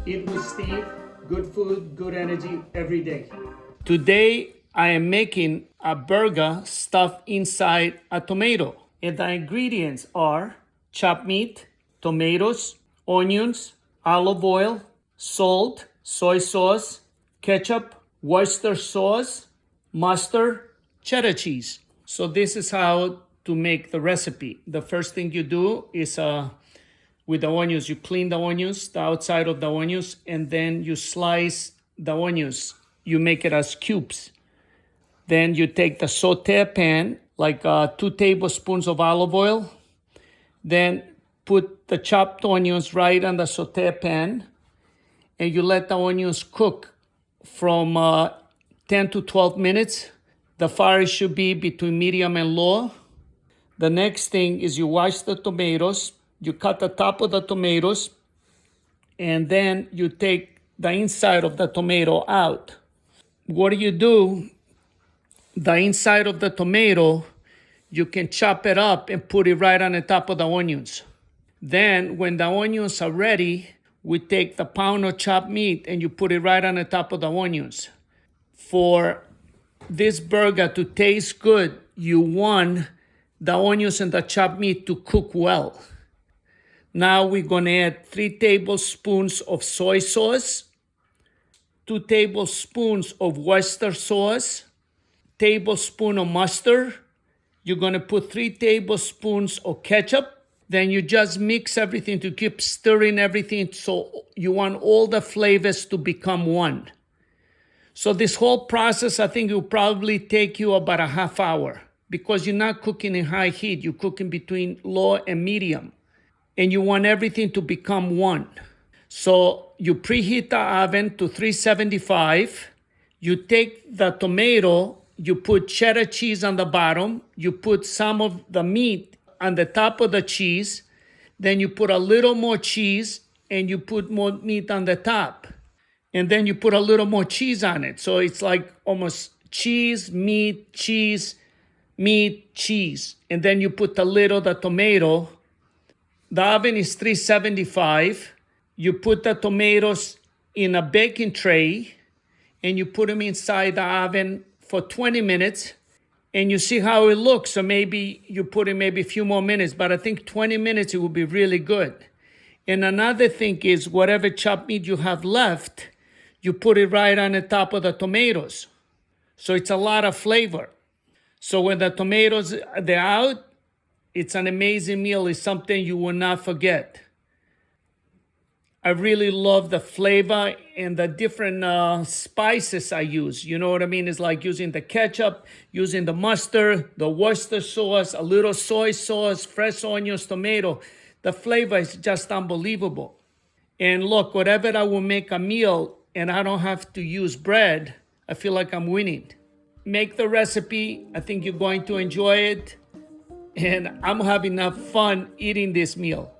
Eat with Steve, good food, good energy every day. Today, I am making a burger stuffed inside a tomato. And the ingredients are chopped meat, tomatoes, onions, olive oil, salt, soy sauce, ketchup, Worcester sauce, mustard, cheddar cheese. So this is how to make the recipe. The first thing you do is with the onions, you clean the onions, the outside of the onions, and then you slice the onions. You make it as cubes. Then you take the saute pan, like 2 tablespoons of olive oil. Then put the chopped onions right on the saute pan, and you let the onions cook from 10 to 12 minutes. The fire should be between medium and low. The next thing is you wash the tomatoes. You cut the top of the tomatoes, and then you take the inside of the tomato out. What do? The inside of the tomato, you can chop it up and put it right on the top of the onions. Then when the onions are ready, we take the pound of chopped meat and you put it right on the top of the onions. For this burger to taste good, you want the onions and the chopped meat to cook well. Now we're going to add 3 tablespoons of soy sauce, 2 tablespoons of Worcester sauce, tablespoon of mustard. You're going to put 3 tablespoons of ketchup. Then you just mix everything to keep stirring everything. So you want all the flavors to become one. So this whole process, I think, will probably take you about a half hour because you're not cooking in high heat. You're cooking between low and medium. And you want everything to become one. So you preheat the oven to 375. You take the tomato, you put cheddar cheese on the bottom, you put some of the meat on the top of the cheese, then you put a little more cheese and you put more meat on the top. And then you put a little more cheese on it. So it's like almost cheese, meat, cheese, meat, cheese. And then you put the lid of the tomato. The oven is 375. You put the tomatoes in a baking tray and you put them inside the oven for 20 minutes and you see how it looks. So maybe you put in maybe a few more minutes, but I think 20 minutes, it will be really good. And another thing is whatever chopped meat you have left, you put it right on the top of the tomatoes. So it's a lot of flavor. So when the tomatoes, they're out, it's an amazing meal. It's something you will not forget. I really love the flavor and the different spices I use. You know what I mean? It's like using the ketchup, using the mustard, the Worcester sauce, a little soy sauce, fresh onions, tomato. The flavor is just unbelievable. And look, whatever I will make a meal and I don't have to use bread, I feel like I'm winning. Make the recipe. I think you're going to enjoy it. And I'm having enough fun eating this meal.